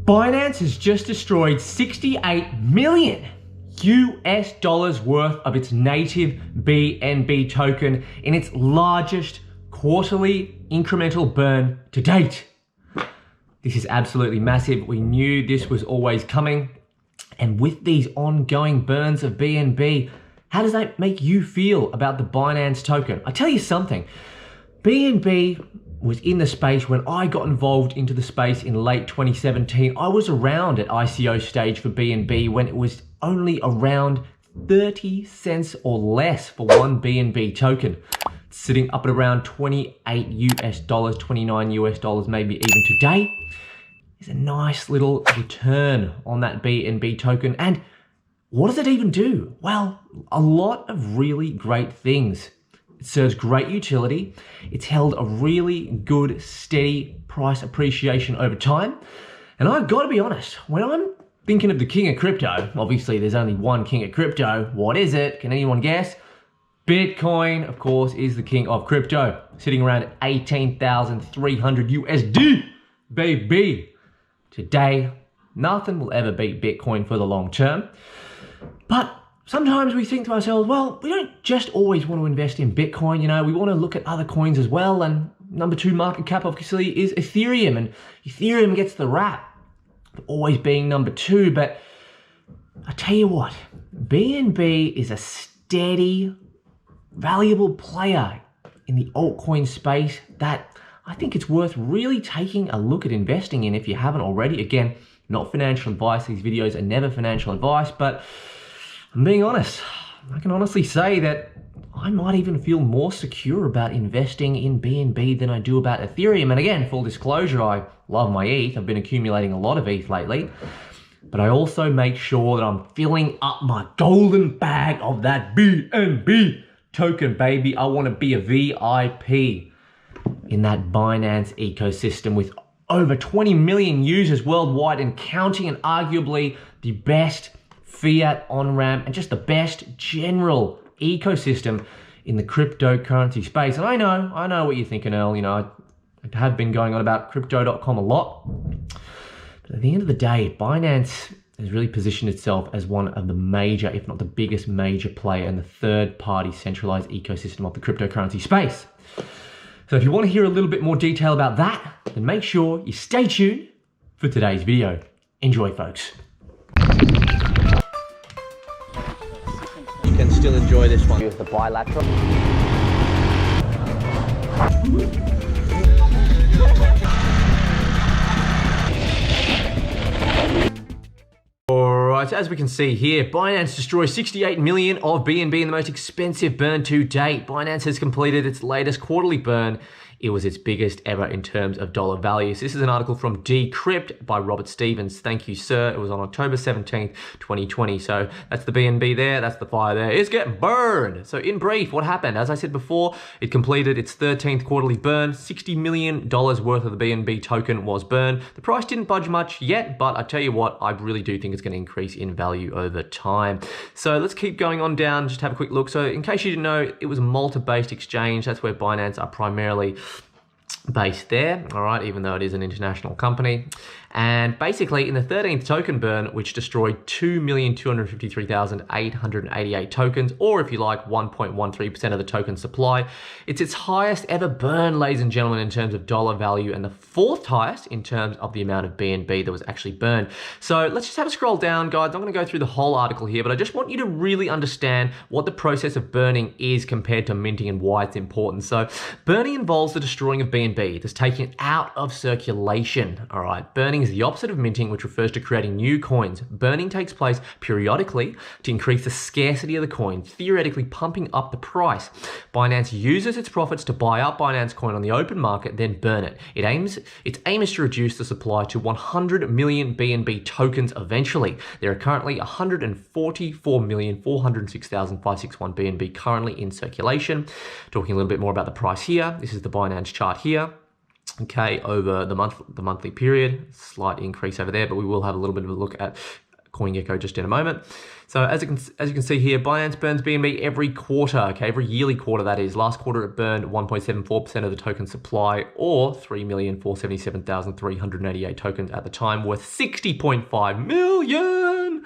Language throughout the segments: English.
Binance has just destroyed 68 million US dollars worth of its native BNB token in its largest quarterly incremental burn to date. This is absolutely massive. We knew this was always coming. And with these ongoing burns of BNB, how does that make you feel about the Binance token? I tell you something, BNB was in the space when I got involved into the space in late 2017. I was around at ICO stage for BNB when it was only around 30 cents or less for one BNB token. Sitting up at around 28 US dollars, 29 US dollars, maybe even today. Is a nice little return on that BNB token. And what does it even do? Well, a lot of really great things. It serves great utility. It's held a really good, steady price appreciation over time. And I've got to be honest, when I'm thinking of the king of crypto, obviously there's only one king of crypto. What is it? Can anyone guess? Bitcoin, of course, is the king of crypto, sitting around at 18,300 USD, baby. Today, nothing will ever beat Bitcoin for the long term. But sometimes we think to ourselves, well, we don't just always want to invest in Bitcoin, you know, we want to look at other coins as well. And number 2 market cap obviously is Ethereum, and Ethereum gets the rap for always being number 2. But I tell you what, BNB is a steady, valuable player in the altcoin space that I think it's worth really taking a look at investing in if you haven't already. Again, not financial advice. These videos are never financial advice, but I'm being honest. I can honestly say that I might even feel more secure about investing in BNB than I do about Ethereum. And again, full disclosure, I love my ETH. I've been accumulating a lot of ETH lately, but I also make sure that I'm filling up my golden bag of that BNB token, baby. I want to be a VIP in that Binance ecosystem with over 20 million users worldwide and counting, and arguably the best fiat on-ramp and just the best general ecosystem in the cryptocurrency space. And I know what you're thinking, Earl. You know, I have been going on about crypto.com a lot. But at the end of the day, Binance has really positioned itself as one of the major, if not the biggest major player in the third-party centralized ecosystem of the cryptocurrency space. So if you want to hear a little bit more detail about that, then make sure you stay tuned for today's video. Enjoy, folks. You can still enjoy this one. Use the bilateral. Alright, so as we can see here, Binance destroys 68 million of BNB in the most expensive burn to date. Binance has completed its latest quarterly burn. It was its biggest ever in terms of dollar value. So this is an article from Decrypt by Robert Stevens. Thank you, sir. It was on October 17th, 2020. So that's the BNB there. That's the fire there. It's getting burned. So in brief, what happened? As I said before, it completed its 13th quarterly burn. $60 million worth of the BNB token was burned. The price didn't budge much yet, but I tell you what, I really do think it's going to increase in value over time. So let's keep going on down, just have a quick look. So in case you didn't know, it was a Malta-based exchange. That's where Binance are primarily based there, all right, even though it is an international company. And basically in the 13th token burn, which destroyed 2,253,888 tokens, or if you like, 1.13% of the token supply, it's its highest ever burn, ladies and gentlemen, in terms of dollar value, and the 4th highest in terms of the amount of BNB that was actually burned. So let's just have a scroll down, guys. I'm going to go through the whole article here, but I just want you to really understand what the process of burning is compared to minting and why it's important. So burning involves the destroying of BNB. That's taken out of circulation, all right? Burning is the opposite of minting, which refers to creating new coins. Burning takes place periodically to increase the scarcity of the coin, theoretically pumping up the price. Binance uses its profits to buy up Binance Coin on the open market, then burn it. Its aim is to reduce the supply to 100 million BNB tokens eventually. There are currently 144,406,561 BNB currently in circulation. Talking a little bit more about the price here. This is the Binance chart here. Okay, over the monthly period, slight increase over there, but we will have a little bit of a look at CoinGecko just in a moment. So as you can see here, Binance burns BNB every quarter, okay, every yearly quarter that is. Last quarter it burned 1.74% of the token supply, or 3,477,388 tokens at the time, worth 60.5 million.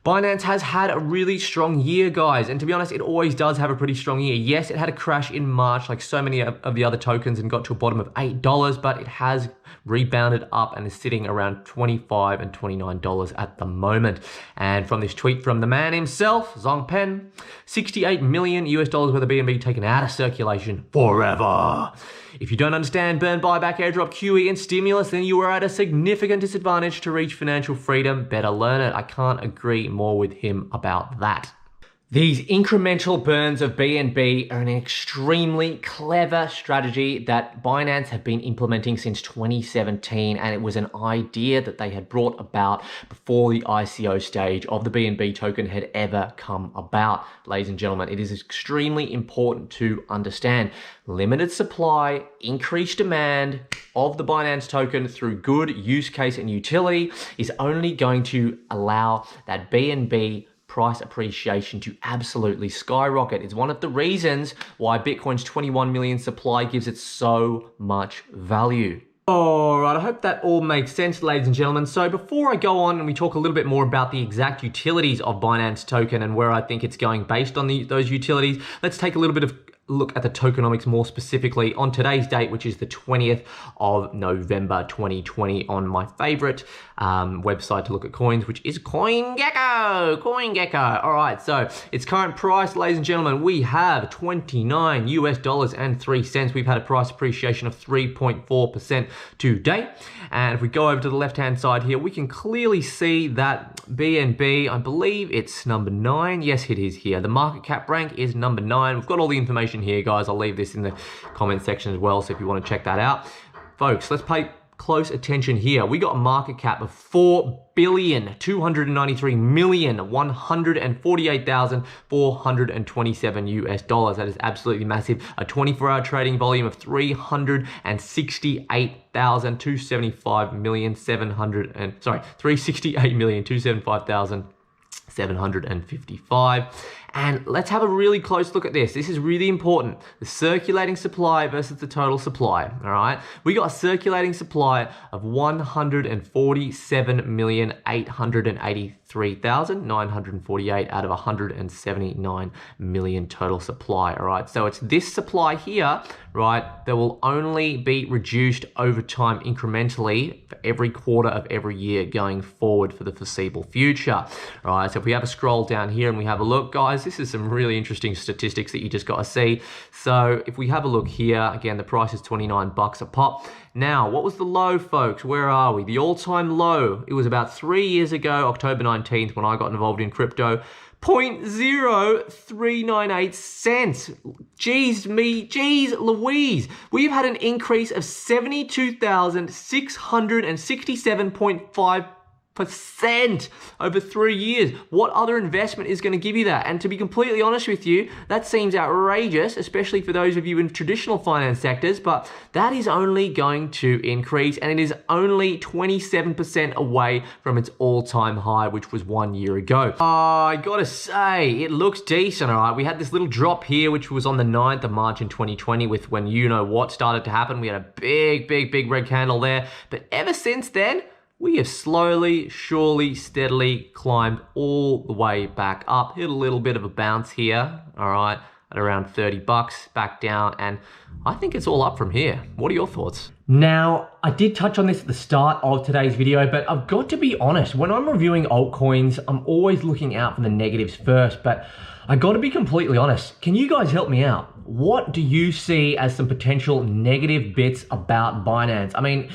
Binance has had a really strong year, guys, and to be honest, it always does have a pretty strong year. Yes, it had a crash in March like so many of the other tokens and got to a bottom of $8, but it has rebounded up and is sitting around $25 and $29 at the moment. And from this tweet from the man himself, Zongpen, $68 million worth of BNB taken out of circulation forever. If you don't understand burn, buyback, airdrop, QE, and stimulus, then you are at a significant disadvantage to reach financial freedom. Better learn it. I can't agree more with him about that. These incremental burns of BNB are an extremely clever strategy that Binance have been implementing since 2017, and it was an idea that they had brought about before the ICO stage of the BNB token had ever come about. Ladies and gentlemen, it is extremely important to understand limited supply, increased demand of the Binance token through good use case and utility is only going to allow that BNB price appreciation to absolutely skyrocket. It's one of the reasons why Bitcoin's 21 million supply gives it so much value. All right, I hope that all makes sense, ladies and gentlemen. So before I go on and we talk a little bit more about the exact utilities of Binance token and where I think it's going based on those utilities, let's take a little bit of look at the tokenomics more specifically on today's date, which is the 20th of November 2020, on my favorite website to look at coins, which is CoinGecko. All right, so its current price, ladies and gentlemen, we have $29 and 3 cents. We've had a price appreciation of 3.4% to date. And if we go over to the left-hand side here, we can clearly see that BNB, I believe it's number 9. Yes, it is here. The market cap rank is number 9. We've got all the information here, guys. I'll leave this in the comment section as well, so if you want to check that out. Folks, let's pay close attention here. We got a market cap of $4,293,148,427 That is absolutely massive. A 24-hour trading volume of 368,275,755. And let's have a really close look at this. This is really important. The circulating supply versus the total supply, all right? We got a circulating supply of 147,883,948 out of 179 million total supply, all right? So it's this supply here, right, that will only be reduced over time incrementally for every quarter of every year going forward for the foreseeable future, all right? So if we have a scroll down here and we have a look, guys, this is some really interesting statistics that you just got to see. So if we have a look here, again, the price is 29 bucks a pop. Now, what was the low, folks? Where are we? The all-time low, it was about 3 years ago, October 19th, when I got involved in crypto. 0.0398 cents. Geez Louise. We've had an increase of 72,667.5% over 3 years. What other investment is going to give you that? And to be completely honest with you, that seems outrageous, especially for those of you in traditional finance sectors, but that is only going to increase, and it is only 27% away from its all-time high, which was 1 year ago. I gotta say, it looks decent, all right? We had this little drop here, which was on the 9th of March in 2020 with when you know what started to happen. We had a big red candle there, but ever since then, we have slowly, surely, steadily climbed all the way back up. Hit a little bit of a bounce here, all right, at around 30 bucks, back down, and I think it's all up from here. What are your thoughts? Now, I did touch on this at the start of today's video, but I've got to be honest, when I'm reviewing altcoins, I'm always looking out for the negatives first, but I got to be completely honest. Can you guys help me out? What do you see as some potential negative bits about Binance? I mean,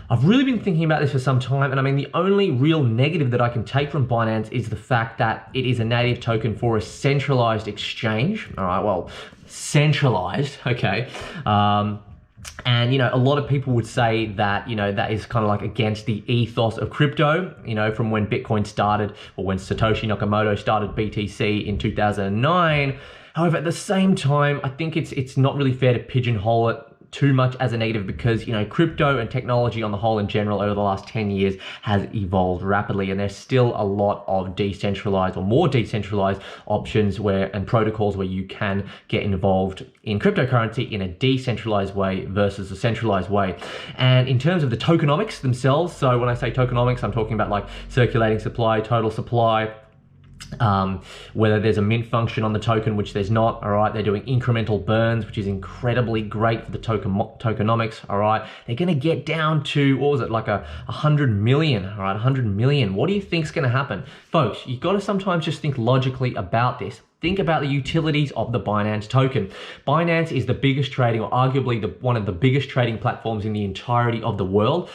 I've really been thinking about this for some time, and I mean, the only real negative that I can take from Binance is the fact that it is a native token for a centralized exchange. All right, well, centralized, okay. And, you know, a lot of people would say that, you know, that is kind of like against the ethos of crypto, you know, from when Bitcoin started, or when Satoshi Nakamoto started BTC in 2009. However, at the same time, I think it's not really fair to pigeonhole it too much as a negative because, you know, crypto and technology on the whole in general over the last 10 years has evolved rapidly, and there's still a lot of decentralized or more decentralized options and protocols where you can get involved in cryptocurrency in a decentralized way versus a centralized way. And in terms of the tokenomics themselves, so when I say tokenomics, I'm talking about like circulating supply, total supply, whether there's a mint function on the token, which there's not. All right, they're doing incremental burns, which is incredibly great for the tokenomics. All right, they're going to get down to, what was it, like 100 million. All right, 100 million. What do you think's going to happen, folks? You've got to sometimes just think logically about this. Think about the utilities of the Binance token. Binance is the biggest trading, or arguably one of the biggest trading platforms in the entirety of the world.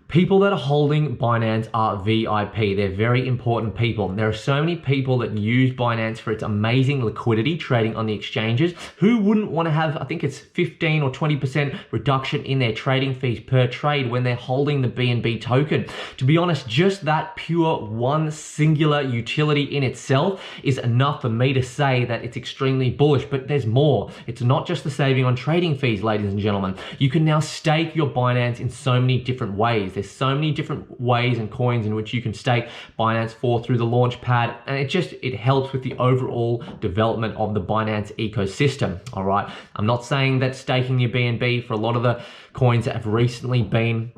People that are holding Binance are VIP. They're very important people. There are so many people that use Binance for its amazing liquidity trading on the exchanges. Who wouldn't want to have, I think it's 15 or 20% reduction in their trading fees per trade when they're holding the BNB token? To be honest, just that pure one singular utility in itself is enough for me to say that it's extremely bullish, but there's more. It's not just the saving on trading fees, ladies and gentlemen. You can now stake your Binance in so many different ways. There's so many different ways and coins in which you can stake Binance for through the launch pad, and it helps with the overall development of the Binance ecosystem. All right, I'm not saying that staking your BNB for a lot of the coins that have recently been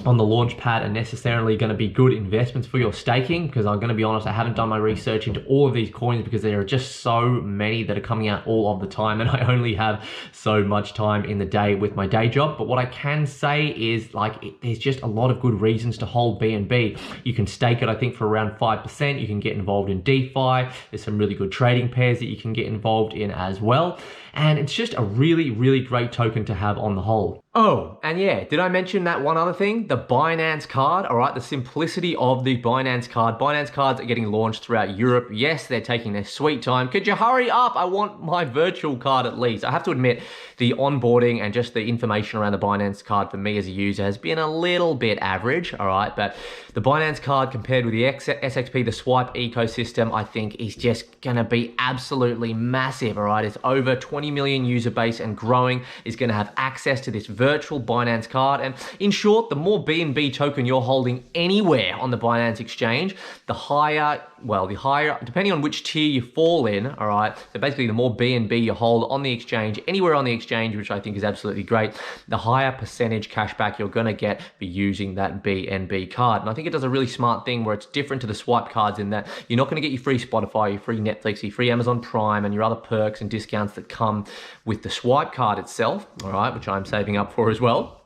on the launch pad are necessarily going to be good investments for your staking, because I'm going to be honest, I haven't done my research into all of these coins because there are just so many that are coming out all of the time, and I only have so much time in the day with my day job. But what I can say is, there's just a lot of good reasons to hold BNB. You can stake it, I think, for around 5%. You can get involved in DeFi. There's some really good trading pairs that you can get involved in as well. And it's just a really, really great token to have on the whole. Oh, and yeah, did I mention that one other thing? The Binance Card, all right, the simplicity of the Binance Card. Binance Cards are getting launched throughout Europe. Yes, they're taking their sweet time. Could you hurry up? I want my virtual card at least. I have to admit, the onboarding and just the information around the Binance Card for me as a user has been a little bit average, all right? But the Binance Card compared with the SXP, the swipe ecosystem, I think is just gonna be absolutely massive, all right? It's over 20 million user base and growing, is gonna have access to this virtual Binance Card. And in short, the more BNB token you're holding anywhere on the Binance exchange, the higher, depending on which tier you fall in, all right? So basically, the more BNB you hold on the exchange, anywhere on the exchange, which I think is absolutely great, the higher percentage cashback you're gonna get for using that BNB card. And I think it does a really smart thing where it's different to the swipe cards in that you're not gonna get your free Spotify, your free Netflix, your free Amazon Prime, and your other perks and discounts that come with the swipe card itself, all right, which I'm saving up for as well,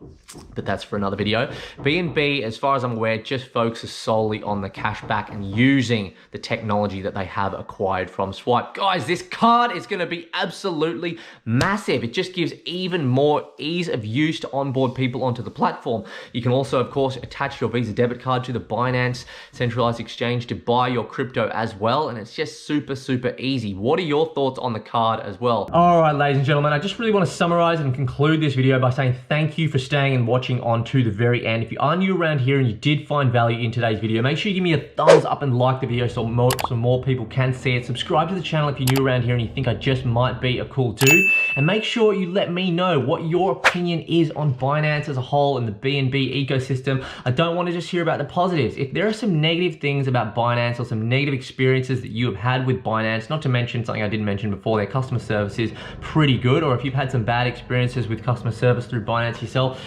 but that's for another video. BNB, as far as I'm aware, just focuses solely on the cashback and using the technology that they have acquired from Swipe. Guys, this card is going to be absolutely massive. It just gives even more ease of use to onboard people onto the platform. You can also, of course, attach your Visa debit card to the Binance centralized exchange to buy your crypto as well, and it's just super, super easy. What are your thoughts on the card as well? All right, ladies and gentlemen, I just really want to summarize and conclude this video by saying thank you for staying and watching on to the very end. If you are new around here and you did find value in today's video, make sure you give me a thumbs up and like the video so more people can see it. Subscribe to the channel if you're new around here and you think I just might be a cool dude. And make sure you let me know what your opinion is on Binance as a whole and the BNB ecosystem. I don't want to just hear about the positives. If there are some negative things about Binance or some negative experiences that you have had with Binance, not to mention something I didn't mention before, their customer service is pretty good, or if you've had some bad experiences with customer service through Binance yourself,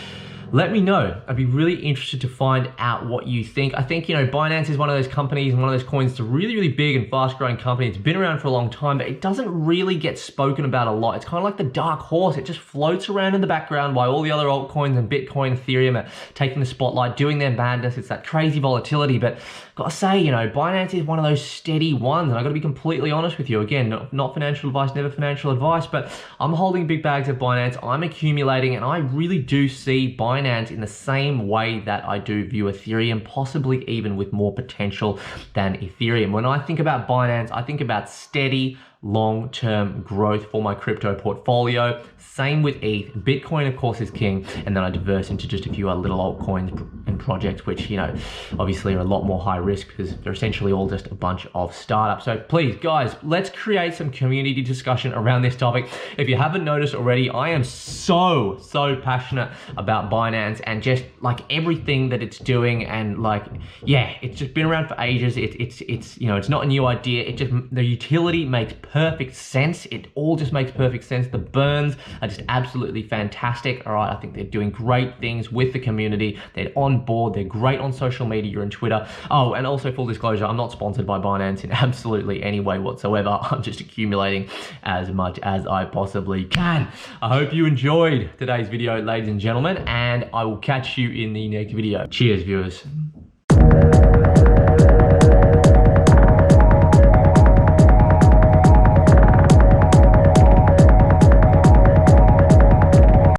let me know. I'd be really interested to find out what you think. I think, Binance is one of those companies and one of those coins. It's a really, really big and fast growing company. It's been around for a long time, but it doesn't really get spoken about a lot. It's kind of like the dark horse. It just floats around in the background while all the other altcoins and Bitcoin, Ethereum are taking the spotlight, doing their madness. It's that crazy volatility. But gotta say, Binance is one of those steady ones. And I gotta be completely honest with you. Again, not financial advice, never financial advice, but I'm holding big bags of Binance. I'm accumulating, and I really do see Binance in the same way that I do view Ethereum, possibly even with more potential than Ethereum. When I think about Binance, I think about steady, long-term growth for my crypto portfolio. Same with ETH. Bitcoin, of course, is king. And then I diverse into just a few other little altcoins and projects, which, you know, obviously are a lot more high risk because they're essentially all just a bunch of startups. So please, guys, let's create some community discussion around this topic. If you haven't noticed already, I am so passionate about Binance and just like everything that it's doing. And like, yeah, it's just been around for ages. It's you know, it's not a new idea. It just, the utility makes perfect sense. It all just makes perfect sense. The burns are just absolutely fantastic. All right, I think they're doing great things with the community. They're on board. They're great on social media and Twitter. Oh, and also full disclosure, I'm not sponsored by Binance in absolutely any way whatsoever. I'm just accumulating as much as I possibly can. I hope you enjoyed today's video, ladies and gentlemen, and I will catch you in the next video. Cheers, viewers.